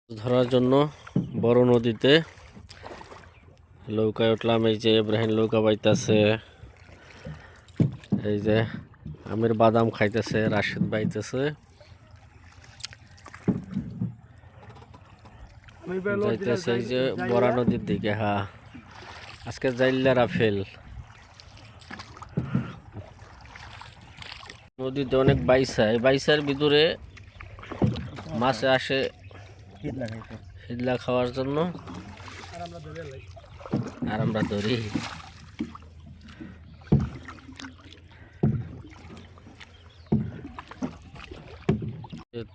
ধরার জন্য বড় নদীতে নৌকায় উঠলাম। এই যে ইব্রাহিম নৌকা বাইতেছে, এই যে আমির বাদাম খাইতেছে, রাশেদ বাইতেছে। যাইতেছে এই যে বড়া নদীর দিকে। হ্যাঁ, আজকে জাইল্লা রাফেল নদীতে অনেক বাইসা, এই বাইসার ভিতরে মাছে আসে হিদলা খাওয়ার জন্য, আর আমরা ধরি।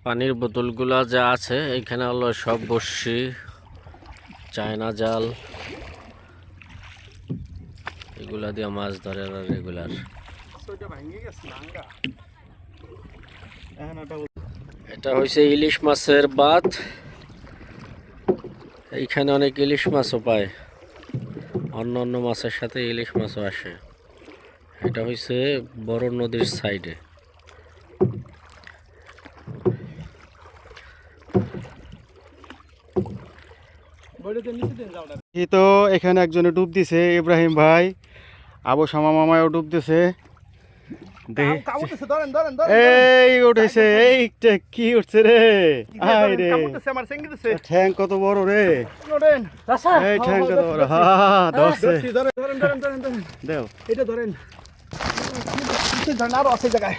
পানির বোতলগুলা যা আছে এখানে হলো সব বড়শি, চায়না জাল, এগুলা দিয়ে মাছ ধরে না রেগুলার। এটা হয়েছে ইলিশ মাছের বাঁধ। এইখানে অনেক ইলিশ মাছও পায়, অন্য অন্য মাছের সাথে ইলিশ মাছও আসে। এটা হয়েছে বড় নদীর সাইডে। তো এখানে একজনে ডুব দিছে, ইব্রাহিম ভাই, আবু শামা মামাও ডুব দিছে। এই উঠেছে, এইটা কি উঠছে রে? আয় রে, ঠ্যাং কত বড় রে! এই ঠ্যাং কত বড়! হা ধরছে, দেও এটা ধরেন, আরো আছে জায়গায়।